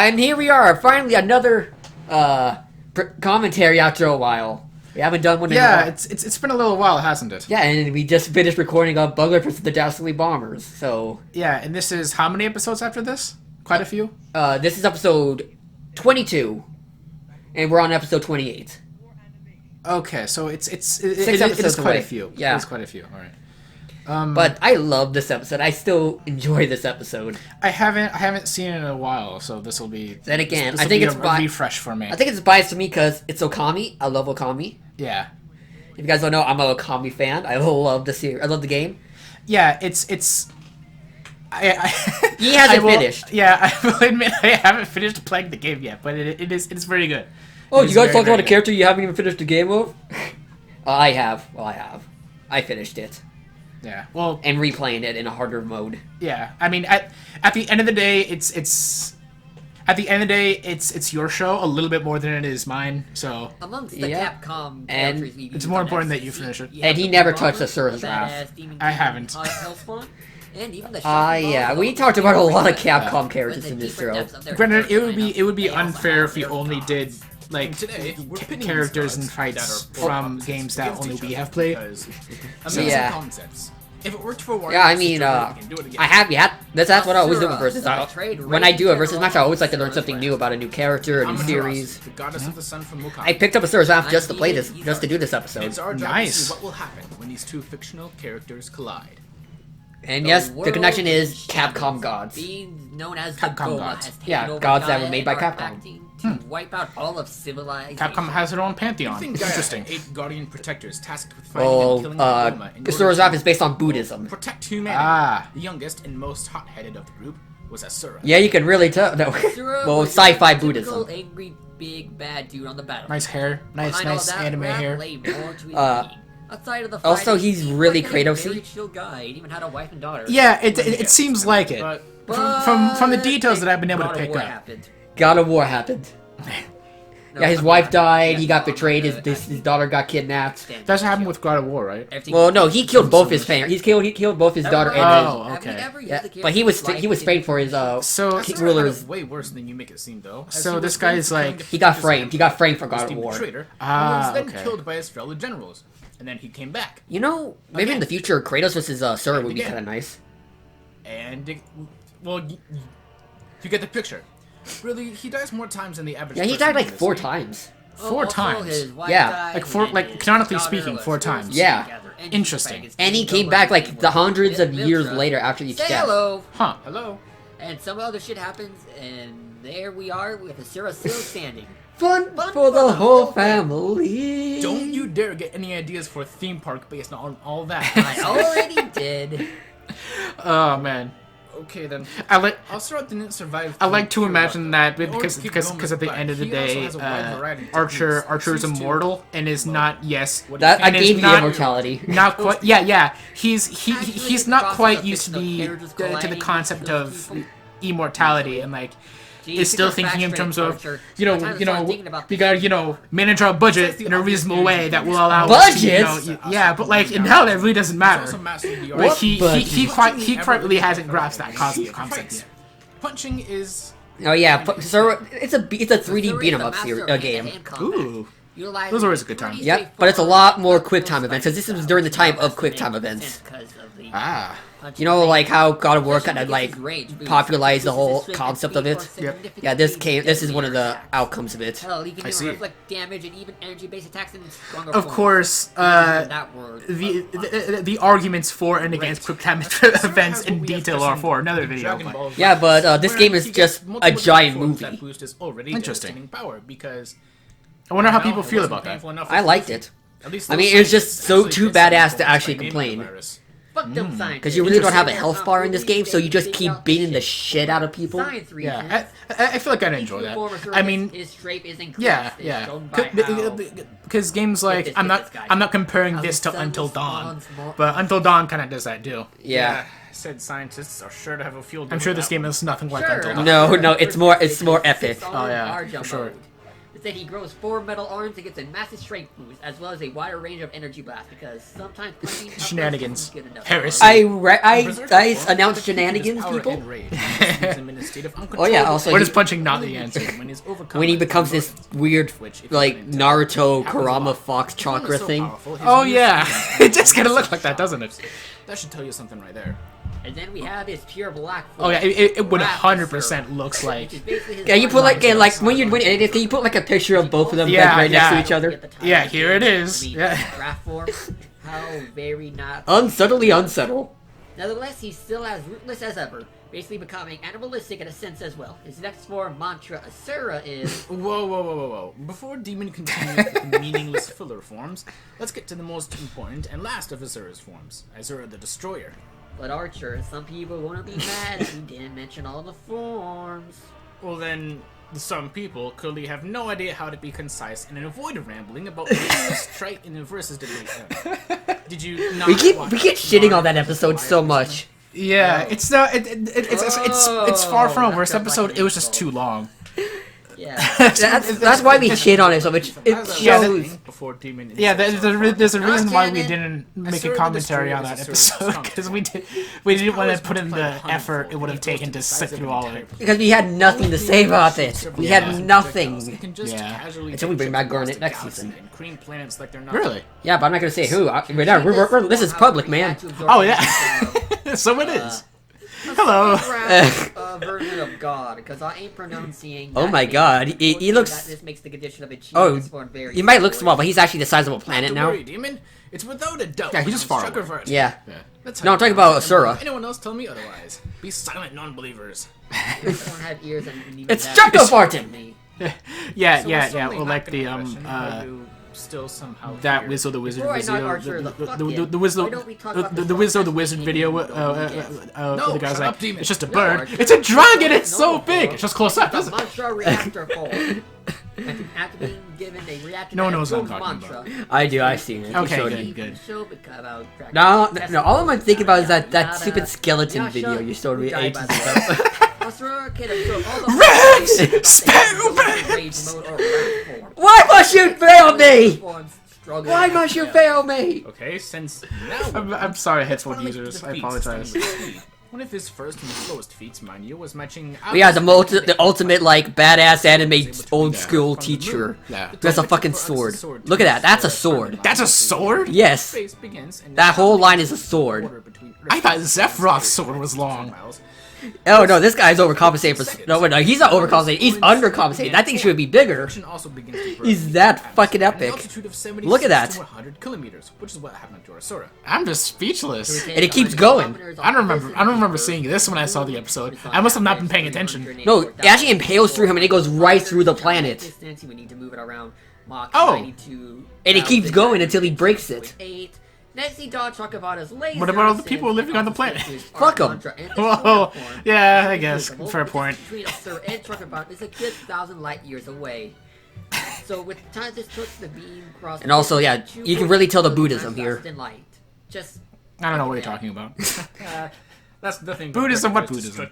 And here we are, finally another commentary after a while. We haven't done one in a while. It's been a little while, hasn't it? Yeah, and we just finished recording of Bugler vs. the Dastardly Bombers, so... Yeah, and this is how many episodes after this? Quite a few? This is episode 22, and we're on episode 28. Okay, so it is episodes quite away. a few. Yeah. It is quite a few, alright. But I love this episode. I still enjoy this episode. I haven't seen it in a while, so this will be... Then again, this I think it's a bi- refresh for me. I think it's biased to me because it's Okami. I love Okami. Yeah. If you guys don't know, I'm an Okami fan. I love the series. I love the game. Yeah, it's... He hasn't finished. Yeah, I will admit I haven't finished playing the game yet, but it's very good. Oh, you guys talked about a character you haven't even finished the game of? I have. Well, I have. I finished it. Yeah. Well, and replaying it in a harder mode. Yeah. I mean, at the end of the day, it's your show a little bit more than it is mine. So amongst the Capcom and it's more important that you finish it. And he never touched Asura's wrath. I haven't. And even the yeah, we talked about a lot of Capcom characters in this show. Granted, it would be unfair if we only did like characters and fights from games that only we have played. So, yeah. If it worked for I mean, that's what I always do with versus. When I do a versus match, I always like to learn something new about a new character, a new series. I picked up Asura's Wrath just to play this, just to do this episode. It's our job to see what will happen when these two fictional characters collide. And yes, the connection is Capcom gods. Being known as Capcom gods. Yeah, gods that were made by Capcom. To wipe out all of civilization. Capcom has their own pantheon. Interesting. 8 guardian protectors tasked with finding and killing Roma in Asura's Wrath is based on Buddhism. Protect humanity. The youngest and most hot-headed of the group was Asura. Yeah, you can really tell. No. Well, sci-fi Buddhism. Angry big bad dude on the battle. Nice hair. Nice anime hair. Outside of the also, he's really Kratos-y. Very chill guy. He even had a wife and daughter. Yeah, it seems like it. From the details that I've been able to pick up. God of War happened. Yeah, his wife died, he got betrayed, his daughter got kidnapped. That's what happened with God of War, right? Well, no, he killed both his parents. He killed both his daughter and his... okay. Yeah, but he was framed for his rulers. Way worse than you make it seem, though. So this guy's like... He got framed. He got framed for God of War. And was then killed by his fellow generals. And then he came back. You know, maybe in the future, Kratos versus Asura would be kind of nice. And, well, you get the picture. Really, he dies more times than the average. Yeah, he died like 4 times. 4 times. Yeah, like canonically speaking, 4 times. Yeah. Interesting. And he came back like the hundreds of years later after each death. Hello. Huh. Hello. And some other shit happens, and there we are with Asura still standing. Fun for the whole family. Don't you dare get any ideas for a theme park based on all that. I already did. Oh man. Okay then. Asura didn't survive. I like to imagine that because at the end of the day, Archer is immortal and is not I gave you immortality. Not quite. Yeah. He's not quite used to the concept of immortality and like. Is still thinking in terms of we gotta manage our budget in a reasonable way that will allow budget. Yeah, but like in hell that really doesn't matter. Like he quite really hasn't grasped that concept yet. Punching is. Oh yeah, so it's a 3D beat 'em up game. Ooh. Those are always a good time. Yep, but it's a lot more quick time events because this was during the time of quick time events. Ah. You know, like how God of War kind of like popularized the whole concept of it. Yep. Yeah, this is one of the outcomes of it. I see. Damage and even energy-based attacks in stronger Of course, the arguments for and against quick time events in detail are for another video. But. Yeah, but this game is just a giant movie. Interesting. I wonder how people feel about that. I liked it. I mean, it's just so too badass to actually complain. Because you really don't have a health bar in this game, so you just keep beating the shit out of people. Yeah, I feel like I'd enjoy that. I mean, yeah. Because games like I'm not comparing this to Until Dawn, but Until Dawn kind of does that too. Yeah. Said scientists are sure to have a field. I'm sure this game is nothing like Until Dawn. No, it's more epic. Oh yeah, for sure. Instead, he grows 4 metal arms and gets a massive strength boost, as well as a wider range of energy blast, because sometimes punching Shenanigans. isn't good enough. Heresy. I announced shenanigans, people. Oh yeah, also What is punching not the answer? when he becomes this weird, like, Naruto Kurama Fox chakra thing. Oh yeah, it just gonna look like that, doesn't it? That should tell you something right there. And then we have his pure black. Oh yeah, it 100% looks like. Yeah, you put like when you're winning anything, can you put like a picture of both of them Yeah, like, right next yeah. to each other? Yeah, here it is. Yeah. Draft form. How very not. Unsubtly unsubtle. Nevertheless, he's still as ruthless as ever, basically becoming animalistic in a sense as well. His next form, mantra Asura, is. Whoa. Before Demon continues with the meaningless filler forms, let's get to the most important and last of Asura's forms, Asura the Destroyer. But Archer, some people want to be mad if he didn't mention all the forms. Well then, some people clearly have no idea how to be concise and avoid rambling about meaningless trite and versus debate. Did you not We keep watch shitting on that episode so much. Yeah, it's not. It's far from a worst episode. It was just too long. Yeah. That's why we shit on it so much. It shows. Before Demon Yeah, there's a reason why we didn't make a commentary on that episode, because we didn't want to put in the effort it would have taken to sit through all of it. Because we had nothing to say about it. We had nothing. Yeah. Until we bring back Garnet next season. Really? Yeah, but I'm not gonna say who. This is public, man. Oh yeah. So it is. Hello. Version of God, because I ain't pronouncing. Oh my God, he looks. This makes the condition of Oh, very he might look small, but he's actually the size of a planet Don't now. worry, Demon. It's without a doubt. Yeah, he's just far away. Chuckerverse. Yeah. That's No, I'm talking about Asura. Anyone else tell me otherwise? Be silent, non-believers. Don't have ears and even It's that- Chucko Fartin! Yeah. Well, like the Still somehow that here. Wizzo the Wizard Before I knock video, Archer the fuck in, the why Wizzo don't we talk about the the Wizzo the song Wizard that video. came The guy's shut like, up, Demon. it's just a No, bird. Archer. It's a dragon. It's No, so no, big. no. It's just close up, The isn't it? mantra reactor form. After being given a reactor No one that knows what I'm improves talking mantra, I do, I've seen it. You Okay, showed good, me. good. show about No, all I'm thinking about is that stupid skeleton video you showed me ages ago. Asura can absorb all the Rex! Spell Why must you fail me? Why must you fail me? Okay, since now I'm sorry, headphone users. I apologize. One of his first and slowest feats, mind you, was matching. Yeah, the ultimate like badass anime old school teacher. Yeah. That's a fucking sword. Look at that. That's a sword. That's a sword? Yes. That whole line is a sword. I thought Zephyroth's sword was long. Oh no, this guy's overcompensating for. No, he's not overcompensating. He's undercompensating. That thing should be bigger. He's that fucking epic. Look at that. 100 kilometers, which is what happened to Asura. I'm just speechless. And it keeps going. I don't remember seeing this when I saw the episode. I must have not been paying attention. No, it actually impales through him and it goes right through the planet. We need to move it around Mach Oh. 92, And it keeps going until he breaks it. 8. Next, he dodge talk about his laser. What about all the people living on the planet? Fuck 'em. Whoa, yeah, I guess. Fair point. Between Asura and Truckabout is a good 1,000 light years away. So with time this took the beam across. And also, yeah, you can really tell the Buddhism here. Light. Just I don't know what you're talking about. That's the thing. Buddhism, what Buddhism?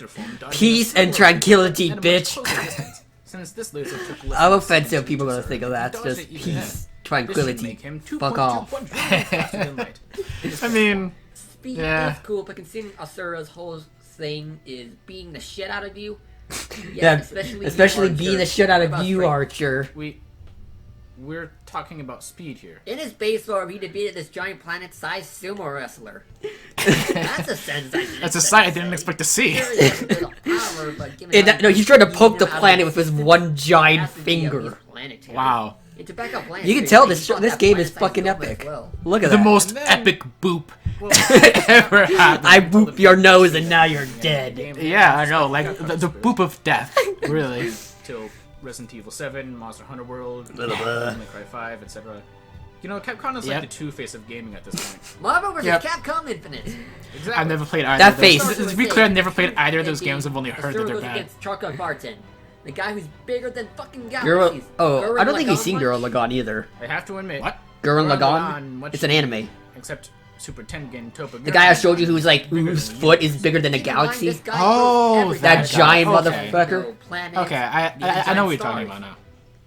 Peace and tranquility, bitch. Since this laser took less How than offensive 6 people are meters gonna think of that. to Just dodge it even peace, then. This should tranquility. make him Fuck 2.2 off. quadrillion faster than light. I mean, speed Yeah. is cool, but considering Asura's whole thing is beating the shit out of you. Yeah, especially being the shit out of About you, strength. Archer. We're talking about speed here. In his base form, he defeated this giant planet-sized sumo wrestler. That's a sentence. that's a sight I didn't expect to see. No, he's trying to poke the planet with his one giant finger. Wow. You can tell this game is fucking epic. Look at The that. most epic boop ever happened. I boop your nose and now you're dead. Yeah, I know, like the boop of death, really. Till Resident Evil 7, Monster Hunter World, Devil May Cry 5, etc. You know, Capcom is Yep. like the Two-Face of gaming at this point. Marvel vs. Yep. Capcom Infinite. Exactly. I've never played either That of those. face. To be clear, I've never played either of those games. I've only heard that they're goes bad. against Charcoal Barton, the guy who's bigger than fucking Girl, galaxies. oh, I don't think Lagann he's seen Girl Punch? Lagann either. I have to admit. What? Gurren Gurren Lagann? much It's an anime. Except Super Tengen Toppa. The guy I showed you whose foot is bigger than a Keep in mind, galaxy. this guy Oh, knows That everything. giant Okay. motherfucker. No planets, Okay, I even know what giant you're talking stars. about now.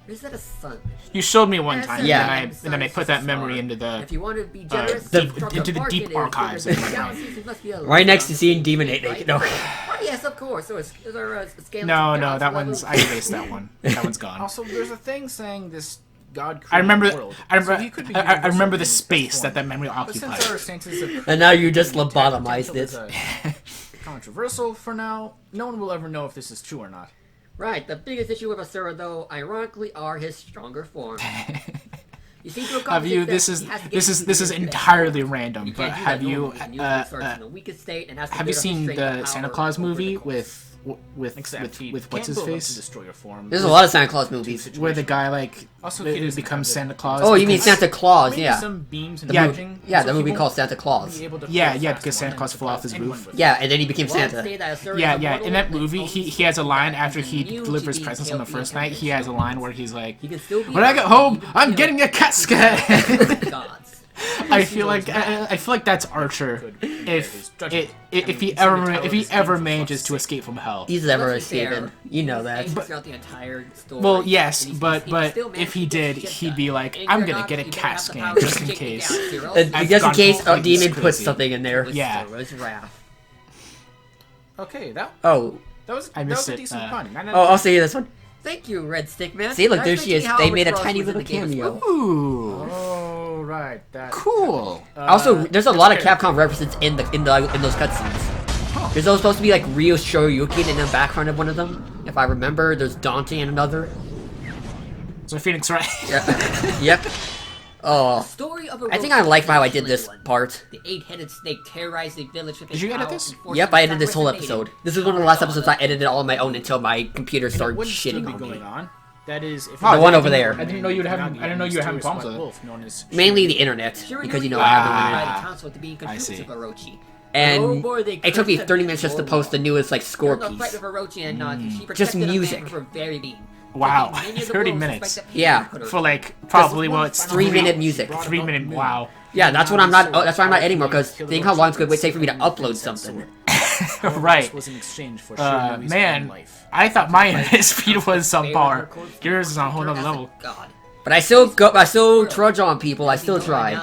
Is that a sun? You showed me one time, Yeah. and then I put that memory into If you want to be the generous, into the deep archives of my brain. Right next to seeing Demon 8 No. Oh, yes, of course. So is there a scale? No, that one's I erased that one. That one's gone. Also, there's a thing saying this God I remember. world. I So he could be remember. I remember the universal space in that memory But since occupied. our stances of And now you just lobotomized it. controversial for now, no one will ever know if this is true or not. Right. The biggest issue with Asura, though, ironically, are his stronger forms. You see, to accomplish Have you? this, This is he has to get this is into this is the best entirely form. random. You But can't do have that you? normally. You usually starts in the weakest state and has to Have you build up seen strength the and Santa power Claus over the movie course. with Except he what's can't his build up to face? destroy your form. There's a lot of Santa Claus movies. Where the guy like Also, he doesn't becomes have Santa the- Claus. Oh, you mean because- Santa Claus? Maybe Yeah. some beams and Yeah, merging, Yeah, so the he movie won't called Santa Claus. be able to Yeah, pull yeah, fast because Santa one Claus and fell off his anyone roof. with Yeah, and then he became Well, I'd Santa. say that Asura Yeah, is yeah. immortal, In that but movie, owns he has a line after he immune to delivers being presents on the killed first via night. He has a line where he's like, He can still be "When I get home, I'm getting a casket." gods. I feel like that's Archer. If he ever manages to escape from hell. He's never Let's be fair, escaping. You know that. Throughout the entire story. Well, yes, And but still if he managed to get did, shit he'd done. be like, And "I'm you're gonna not- get a you don't CAT have the scan power to just in take me case." down, Cyril. I've Just in gone case a completely demon puts crazy. something in there. Yeah. Asura's wrath. Okay, that Oh. was I that missed was a it, decent pun. Oh, I'll see this one. Thank you, Red Stick Man. See, look, Nice there she is. mentioning how They made a Amaterasu tiny was in little the game as cameo. well. Ooh, Oh right, that cool. Also, there's a lot of fair. Capcom references in those cutscenes. There's supposed to be like Ryo Shoryuken in the background of one of them. If I remember, there's Dante in another. So Phoenix, right? Yeah. Yep. Oh. Story of I think I like how I did this part. The 8-headed snake terrorized the village with Did you edit this? Yep, I edited this whole episode. This is one of the last episodes I edited all on my own until my computer started wouldn't still shitting be on going me. on. That is, if The one over there. I didn't know you were having problems with it. Wolf, known as Mainly the internet, because you know I have the internet. I see. And it took me 30 minutes just to post the newest like score piece. Just music. Wow, 30 minutes. Yeah, For like probably well, it's 3-minute music. 3 minute. Wow. Yeah, that's what I'm not. That's why I'm not editing more. Because think how long it's going to take for me to upload something. Right. was in exchange for Man, I thought my internet speed was subpar. Yours is on a whole nother level. But I still trudge on people. I still try.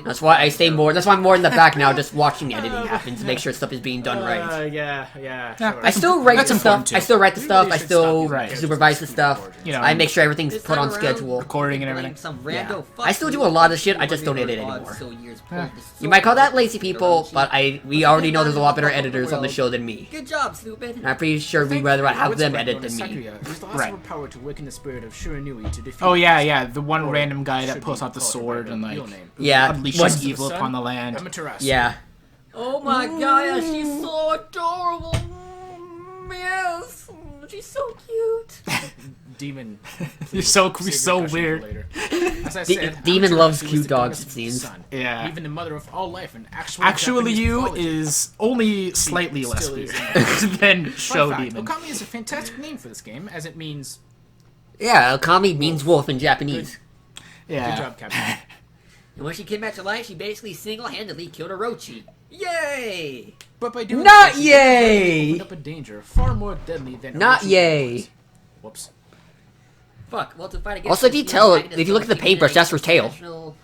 That's why I stay more. That's why I'm more in the back now, just watching editing happen to make sure stuff is being done right. Yeah. I still write That's the stuff. important, too. I still write the stuff. I should still stop Right. supervise the stuff. You know, I make sure everything's put on schedule. recording and everything. Yeah. I still do a lot of shit. I just don't edit anymore. You might call that lazy people, but we already know there's a lot better editors on the show than me. Good job, stupid. And I'm pretty sure we'd rather have them edit than me. Right. Power to awaken the spirit of Shiranui to defeat Oh yeah, the one random guy that pulls out the sword and like Yeah. unleashes evil upon the land. Amaterasu. Yeah. Oh my god, she's so adorable. Yes, she's so cute. Demon. You're so Save your so question for weird. later. As I said, Demon Amaterasu loves is cute the dogs, goddess it of the seems. sun, Yeah. even the mother of all life, and Actually, Japanese you mythology. is only slightly less still weird is. than Show Fun fact, Demon. Okami is a fantastic name for this game, as it means Yeah, Okami means wolf in Japanese. Yeah. good job, Captain. And when she came back to life, she basically single-handedly killed Orochi. Yay! But by doing Not so, she yay! opened up a danger far more deadly than Not Orochi yay. was. Whoops. Fuck. Well, to fight against Also, if you this tell- antagonist, if you look at the she paintbrush, made that's her tail. professional,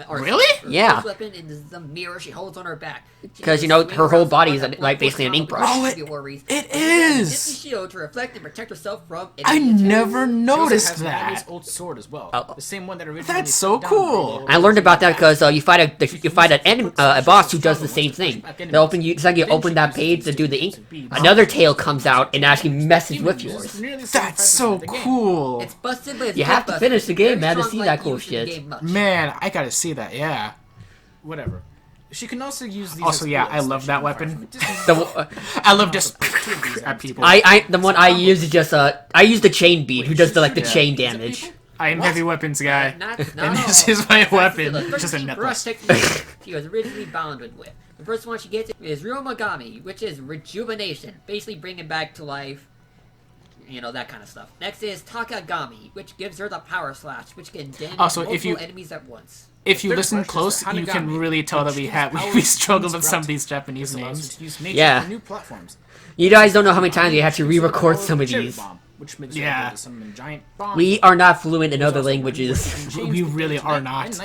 or Really? her Yeah. first weapon is the mirror she holds on her back. She 'Cause, you can know, swing her whole around body is, somewhat like, basically an with ink brush. Oh, worries. it And she has a is! Disney shield to reflect and protect herself from I enemy attacks. never She also noticed has Naomi's that. old sword as well. Oh. The same one that originally That's so took down cool. the I learned about that because you fight a boss who does the same thing. It's like you open that page to do the ink. Another tail comes out and actually messes with yours. That's so cool. It's busted, but it's You have to busted. finish the game, Very man, to strong see like that cool you should shit. game much. Man, I gotta see that. Yeah. Whatever. She can also use these. Also, as yeah, bullets I love she that can fire weapon. from a distance. The I love just at people. the one I use is just I use the chain bead who does the chain damage. I am heavy weapons guy. Not And this all. is my That's weapon. the Just a 13 necklace. brush technique she was originally bonded with. The first one she gets is Ryomagami, which is rejuvenation, basically bringing back to life, you know, that kind of stuff. Next is Takagami, which gives her the power slash, which can damage Also, if multiple you- enemies at once. If you Third listen brush is close, the you can Hanagami, really tell that which we uses struggled power with some of sprout. these Japanese This allows names. her to use nature Yeah. for new platforms. You guys don't know how many times we had to re-record some of Cherry these. bomb. which makes her able to summon giant bombs. We are not fluent in other languages. We really are not.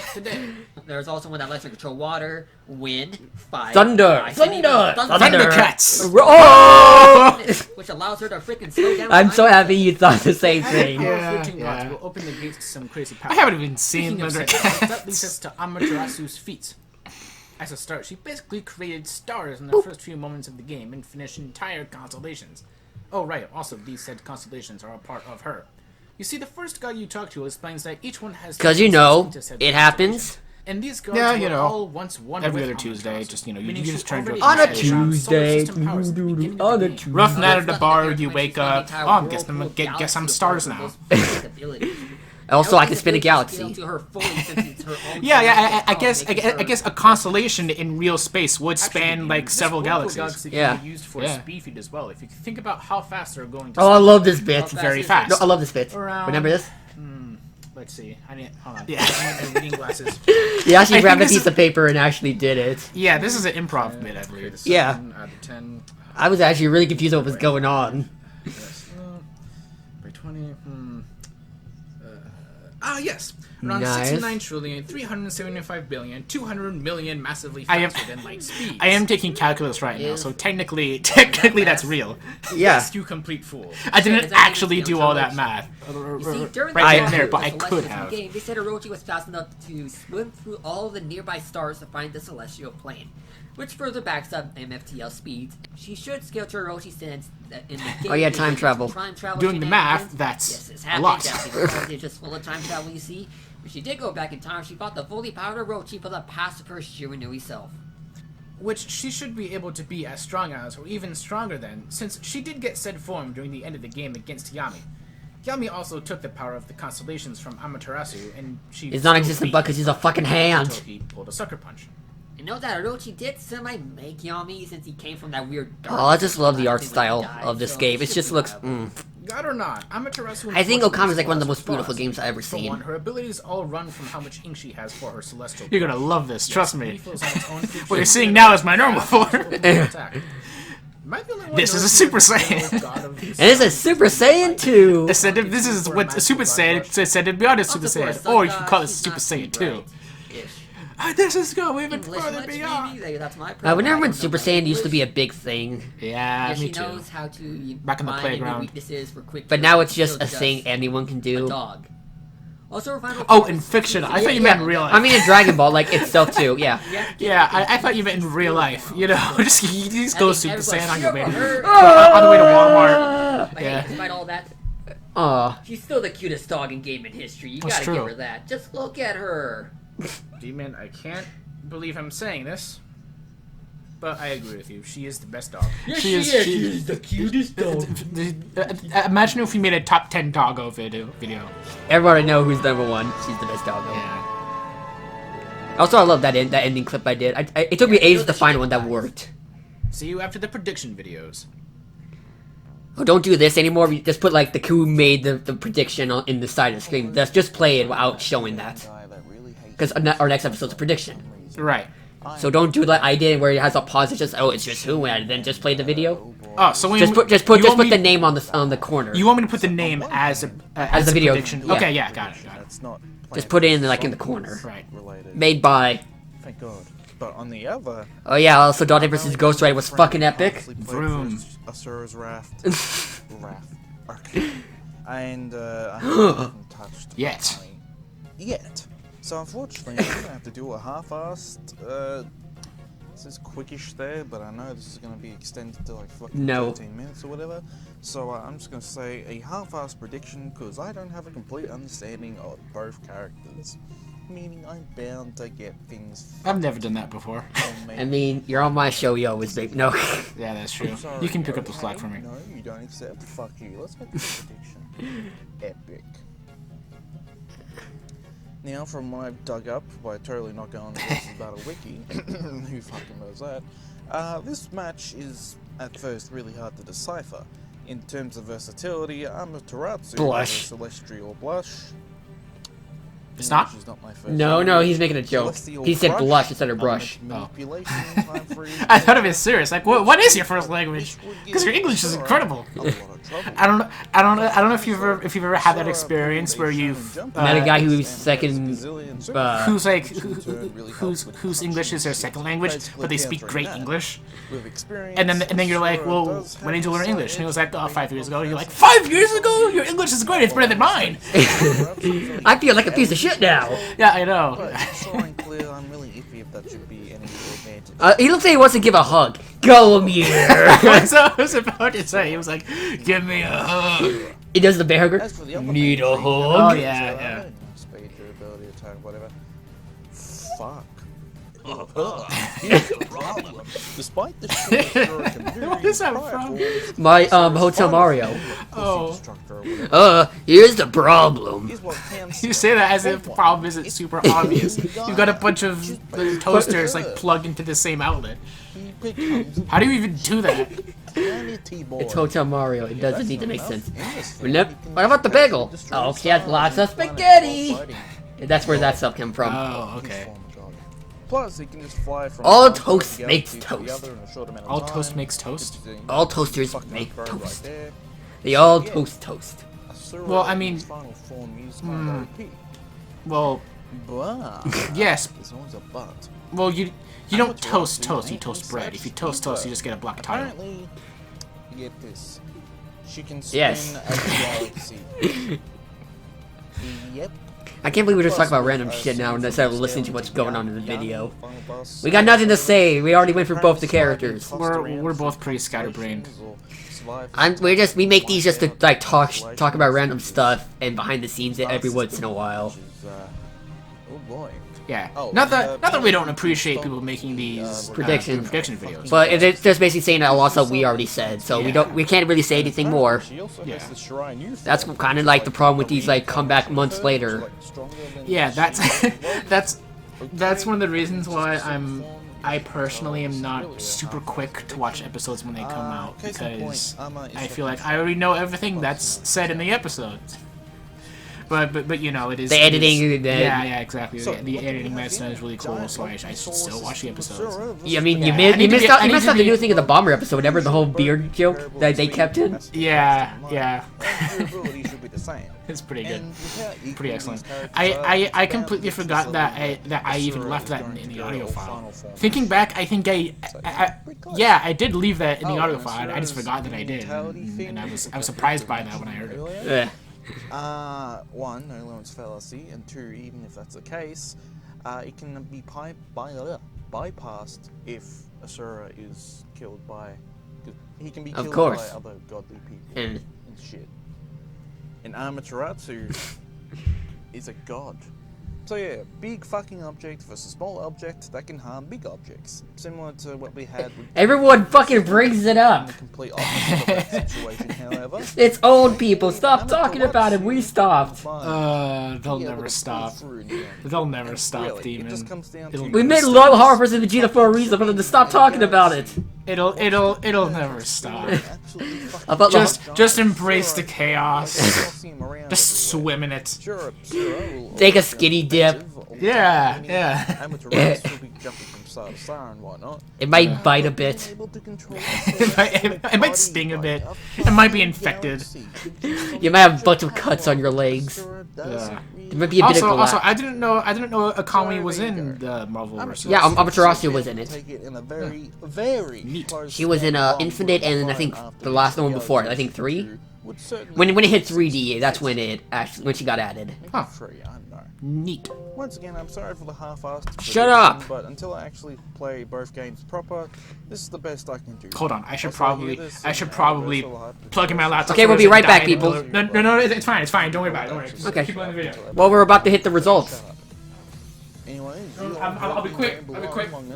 There's also one that lets her control water, wind, fire, Thunder! ice, and even Thundercats! Oh! which allows her to freaking slow down. I'm so happy you thought the same thing. Will open the gates to some crazy power. I haven't even seen That Thundercats. leads us to Amaterasu's feats. As a start, she basically created stars in the first few moments of the game and finished entire constellations. Oh right, also these said constellations are a part of her. You see, the first god you talk to explains that each one has... Because you know, it happens. And these gods were all once one every with other Tuesday, Amaterasu, just, you know, you meaning just she turn to already on a had Tuesday, solar system powers at the beginning of on the a game. Tuesday. Rough night at the bar, you wake up. Oh, I'm guess I'm stars now. Also, I can spin a galaxy. Yeah, I guess a constellation in real space would span like several galaxies. Yeah. Can be used for speed feed as well. If you think about how fast they're going to Oh, I love this bit. Very fast. No, I love this bit. Around- Remember this? Let's see. Hold on. Yeah. I need my reading glasses. You actually I grabbed a think this piece of paper and actually did it. Yeah, this is an improv bit, I believe. Yeah. 7 out of 10. I was actually really confused what was going on. Yes. By 20. Yes. Around Nice. 69 trillion, 375 billion, 200 million massively faster than light speed. I am taking calculus right now, so technically that's real. Yeah. Yes, you complete fool. I didn't actually do all that math. You see, during Right the there, but I celestials could in the have. game, they said Orochi was fast enough to swim through all the nearby stars to find the celestial plane, which further backs up MFTL speeds. She should scale to Orochi since in the game. Oh, yeah, time travel. Doing the math, that's a lot. It's just full of time travel, you see. If she did go back in time, she fought the fully powered Orochi for the past of her Shiranui self. Which she should be able to be as strong as, or even stronger than, since she did get said form during the end of the game against Yami. Yami also took the power of the constellations from Amaterasu, and she... It's not existent because he's a fucking hand. Until he pulled a sucker punch. You know that Orochi did semi-make Yami since he came from that weird... Oh, I just love the art style of this game. It just looks... God or not, Amaterasu... I think Okami is like one of the most beautiful games I've ever For seen. one, her abilities all run from how much ink she has for her celestial... You're gonna love this, trust me. What What you're seeing now is my normal form. This is a Super Saiyan. And this is Super Saiyan 2! This is what Super Saiyan said to be honest Super Saiyan. Or you can call it Super Saiyan 2. This is going even further beyond. I remember when Super Saiyan used to be a big thing. Yeah, me She too. knows how to Back in the find playground. weaknesses for quick But kills. now it's just She'll a thing anyone can a do. dog. Also, her final Oh, form in is- fiction. I thought you meant in real life. I mean in Dragon Ball, like itself too, yeah. Yeah, I thought you meant in real life. You know, just go Super Everybody- Saiyan on your way to, Her- on the way to Walmart. But Yeah. hey, despite all that, Aw. she's still the cutest dog in gaming history. You That's gotta true. give her that. Just look at her. Demon, I can't believe I'm saying this, but I agree with you. She is the best dog. She is the cutest dog. Imagine if we made a top 10 doggo video. Everybody know who's number one. She's the best doggo. Yeah. Also, I love that ending clip I did. It took me ages to find one that worked. See you after the prediction videos. Oh, don't do this anymore. We just put like the who made the prediction in the side of the screen. Just play it without showing that. Because our next episode's a prediction. Right. So don't do like I did, where it has a pause. It's just it's just who, and then just play the video. Oh, so Just put the name on the corner. You want me to put the name as As the a video, prediction? yeah. Okay, yeah, got it. Just put it in like in the corner. Right. Made by. Thank God. But on the other, Oh yeah. Also, Dante vs. Ghost Rider was fucking epic. Vroom. Asura's Raft. Okay. And I haven't touched Yet. Okami yet. So unfortunately, I'm gonna have to do a half-assed. This is quickish there, but I know this is gonna be extended to like fucking No. 13 minutes or whatever. So I'm just gonna say a half-assed prediction because I don't have a complete understanding of both characters. Meaning I'm bound to get things. I've never done that before. I mean, you're on my show, you always make no. Yeah, that's true. Sorry, You can pick up the okay? slack for me. No, you don't accept. Fuck you. Let's make this prediction. Epic. Now, from what I've dug up by totally not going to this about a wiki, who fucking knows that? This match is at first really hard to decipher. In terms of versatility, Amaterasu Blush. has a celestial blush. It's not? English is not my first No, language. he's making a joke. Celestial He said brush, blush instead of brush. manipulation in time freeze, I thought it was serious. Like, what is your first language? Because your English is incredible. a lot of trouble. I don't know if you've ever had that experience where you've Met a guy who's second. who's like whose English is their second language, but they speak great English. And then you're like, well, when did you learn English? And he was like, oh, 5 years ago. And you're like, 5 years ago? Your English is great. It's better than mine. I feel like a piece of shit now. Yeah, I know. I'm really iffy if that should be any advantage. He looks like he wants to give a hug. Go here. That's what I was about to say. He was like, give me a hug. He does the bear hugger. As for the other Need a things, hug. Oh, yeah. Speed, durability, attack, whatever. Fuck. Here's the problem. Despite the What is that from? My Hotel Mario. Oh. Here's the problem. You say that as if the problem isn't super obvious. You've got a bunch of the toasters like plugged into the same outlet. How do you even do that? It's Hotel Mario. It doesn't need to make sense. What about the bagel? Oh, she has lots of spaghetti. That's where that stuff came from. Oh, okay. Plus, he can just fly from All one toast galaxy makes to the toast. other in a short amount of All time. toast makes toast? All toasters Fucking make bird toast. right there. They all toast. Asura Well, I in mean- its final form used my OP. Well, But yes. there's always a but. Well, you don't toast toast. You toast bread. If you toast toast, you just get a black tile. Apparently, get this. She can spin Yes. a galaxy. Yep. I can't believe we're just talking about random shit now instead of listening to what's going on in the video. We got nothing to say. We already went for both the characters. We're both pretty scatterbrained. We make these just to like talk about random stuff and behind the scenes every once in a while. Oh boy. Yeah. Not that we don't appreciate people making these Prediction videos. But it's just basically saying a lot of stuff we already said, so we can't really say anything more. Yeah. That's kind of like the problem with these like comeback months later. Yeah, that's one of the reasons why I personally am not super quick to watch episodes when they come out, because I feel like I already know everything that's said in the episodes. But you know, it is The editing, yeah, exactly. The editing that's done is really cool, so I should still watch the episodes. Yeah, I mean, Yeah, you missed out the be- new thing of the bomber episode. Remember the whole beard joke that they kept in? Yeah. Durability should be the same. It's pretty good. And without equal Pretty excellent. these characters I completely forgot that I even left that in the audio file. Thinking back, I think I did leave that in the audio file. I just forgot that I did, and I was surprised by that when I heard it. Yeah. One, no limits fallacy, and two, even if that's the case, it can be bypassed if Asura is killed by. He can be Of killed course. by other godly people And and shit. And Amaterasu is a god. So yeah, big fucking object versus small object that can harm big objects. Similar to what we had with everyone fucking brings it up. the complete opposite of that situation, however. It's old people. Stop talking about it. We stopped. They'll never stop. They'll never stop, Really, it just Demon. comes down It'll to We made Low Horror vs. Vegeta for a reason, for them to stop talking about it. It'll never stop. I thought Just embrace the chaos. Just swim in it. Take a skinny dip. Yeah. Amaterasu will be jumping from star to star and whatnot. It might bite a bit. Able to control It might sting a bit. It might be infected. You might have a bunch of cuts on your legs. Yeah. There might be a bit of Also, collapse. I didn't know Okami was in the Marvel versus. Yeah, Amaterasu was in it. Take it in a very, very Neat. close She was in Infinite and I think the last one before. I think 3. would certainly When it hit 3D, that's when she got added. Huh. free, I know. Neat. Once again, I'm sorry for the half-assed Shut prediction, up! But until I actually play both games proper, this is the best I can do. Hold on, I should Also, probably hear this and plug in my laptop. Okay, we'll be first right and back, die people. in the middle. No, it's fine. Don't worry about it. Don't worry. Just Okay. Keep playing the video. Well, we're about to hit the results. Anyways, I'll be quick. Don't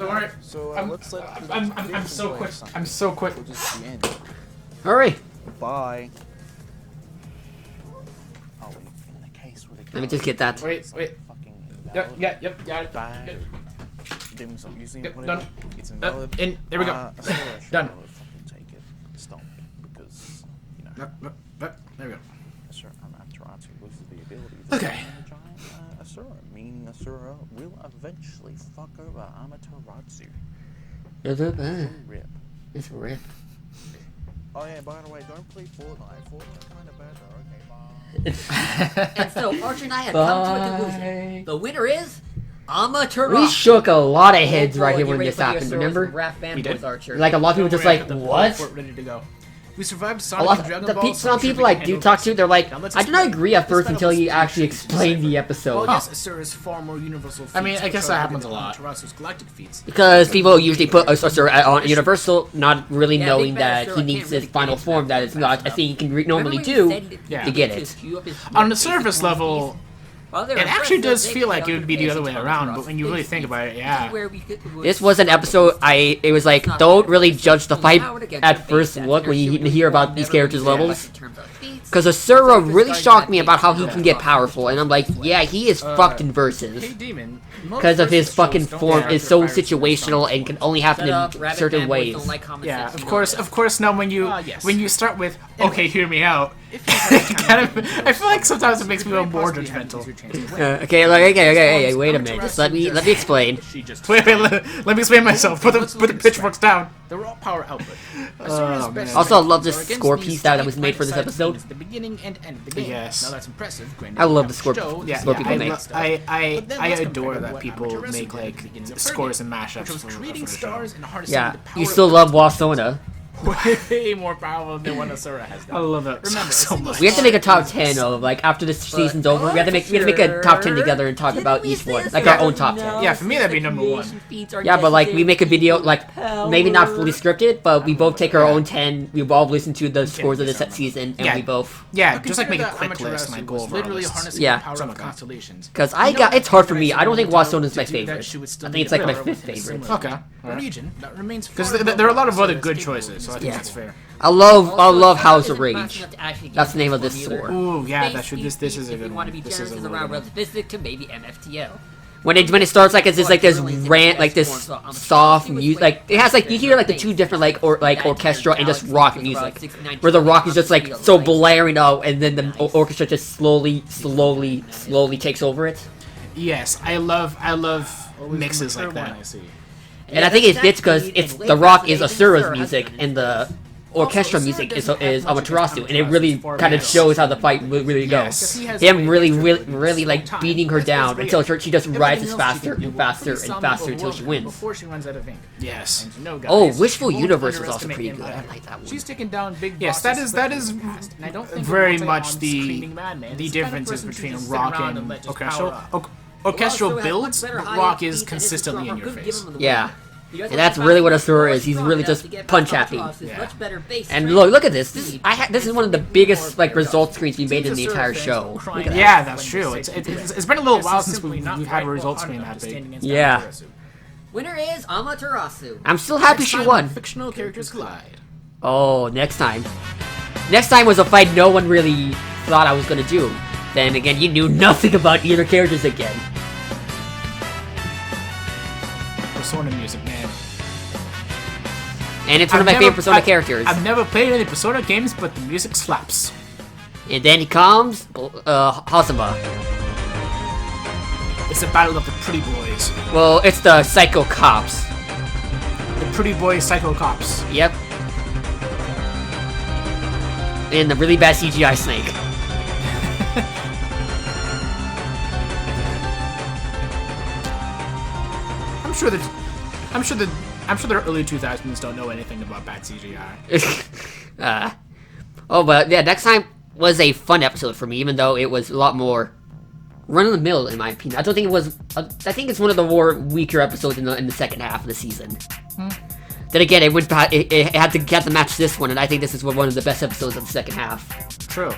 worry. So I'm so quick. I'm so quick. We'll just the end. Hurry! Bye. Oh, in the case where Let me just get that. Wait. fucking Yep. Got it. bad. Didn't stop using it. Yep, Whatever. done. It's invalid. In. There we go. Asura should Done. probably fucking take it. Stop. Because, you know. There we go. Amaterasu loses the ability Okay. to giant Asura, meaning Asura will eventually fuck over Amaterasu. Rip. Rip. It's rip. Oh yeah, by the way, don't play Fortnite. Fortnite's kind of bad though. Okay, bye. And so Archer and I have come to a conclusion. The winner is Amaterasu. We shook a lot of heads Oh, right boy, here get when ready this for the happened, Asuras remember? and Raph Fanboys We did. Archer. Like, a lot of people just like, The what? fort ready to go. We survived A Sonic lot and Dragon of Ball. some so people I do talk to, they're like, I did not agree at first until you actually explained the episode. Well, yes, Asura's far more universal feats. I mean, I guess that are happens a than lot. Amaterasu's galactic feats. Because people usually put Asura on Universal, not really Yeah, knowing Big Bad that Asura he needs can't his really final get form into that that is not a thing he can normally Remember do we said Yeah. to get to it. queue up his On the basic surface form level, piece? While they're it actually impressive, does they feel can like it would be the other way outcompete around, Amaterasu. but when you really think about it, yeah. Where we This was an episode it was like, don't really judge the fight at first look when you hear about these characters' levels. Because Asura really shocked me about how he can get powerful, and I'm like, yeah, he is fucked in verses. Hey, Demon. Because of his fucking form is so situational and can only happen in certain ways. Yeah, of course. Now, when yes. you start with, okay, hear me out. I feel like sometimes it makes me more judgmental. Okay, wait a minute. Just let me explain. Wait, let me explain myself. Put the pitchforks down. The raw power output. man. Also, I love this score piece that was made for this episode. The beginning and end of the game. Yes. Now that's impressive. Granted, I love you the score. have to show Yeah, Score yeah, people make. I adore that people make like scores and mashups which was for creating the show. stars and harnessing Yeah, the power you still of love Wasona. way more powerful than what Asura has done. I love that Remember, so much. We have to make a top 10 of, like, after this season's over, we have to make a top 10 together and talk about each one. Like, our own top 10. Yeah, for me that'd be number one. Yeah, but, like, we make a video, like, maybe not fully scripted, but we both take our own 10, we all listen to the scores of this season, and Yeah. we both... Yeah, But just like make a consider quick that list and I Amaterasu go was over our literally lists. harnessing Yeah. the power Something of like that. constellations. Because it's hard for me, I don't think Wasona is my favorite. I think it's, like, my 5th favorite. Okay. A region that remains Because far above there are a lot of what other Asura good is capable choices, so I of. think Yeah. that's fair. I love House of Rage. That's the name of this sword. Ooh, yeah, this is a If good you want to be one. This is generous, a is really around good one. relativistic to maybe MFTO. When it starts like it's just like this rant, like this soft music, like it has like you hear like the two different like orchestra and just rock music, where the rock is just like so blaring out, and then the orchestra just slowly takes over it. Yes, I love Always mixes the like mature that. one, I see. And I think it fits because it's the rock is Asura's music and the orchestra music is Amaterasu, and it really kind of shows how the fight really goes. Yes. Him really like beating her down until she just rises faster and faster and faster until she wins. Before she runs out of ink. Yes. And you know, guys, Oh, Wishful you won't Universe was also underestimate pretty him good. I either. like that one. She's taken down big Yes, bosses that is in the past, and I don't think very a much screaming madman the is the kind of differences person to between just sit rock around and let just orchestral. power up. Orchestral builds, but rock is consistently in your face. Yeah. And that's really what Asura is. He's really just punch happy. And look at this. This is one of the biggest like result screens we made in the entire show. Look at that. Yeah, that's true. It's been a little while since we've had a result screen that big. Yeah. Winner is Amaterasu. I'm still happy she won. Fictional characters collide. Oh, next time. Next time was a fight no one really thought I was gonna do. Then again, you knew nothing about either characters again. Persona music, man. And it's one of my favorite Persona characters. I've never played any Persona games, but the music slaps. And then comes Hazama. It's the battle of the pretty boys. Well, it's the Psycho Cops. The pretty boy psycho cops. Yep. And the really bad CGI snake. I'm sure the early 2000s don't know anything about bad CGI. But yeah, next time was a fun episode for me, even though it was a lot more run of the mill in my opinion. I don't think it was. I think it's one of the more weaker episodes in the second half of the season. Then again, it had to match this one, and I think this is one of the best episodes of the second half. True.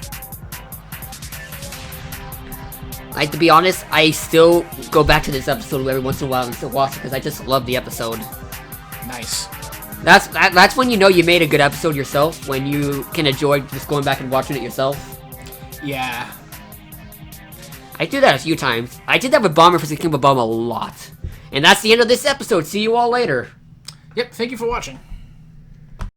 Like, to be honest, I still go back to this episode every once in a while and still watch it because I just love the episode. Nice. That's when you know you made a good episode yourself, when you can enjoy just going back and watching it yourself. Yeah. I do that a few times. I did that with Bomber for Kingdom of Bomb a lot. And that's the end of this episode. See you all later. Yep, thank you for watching.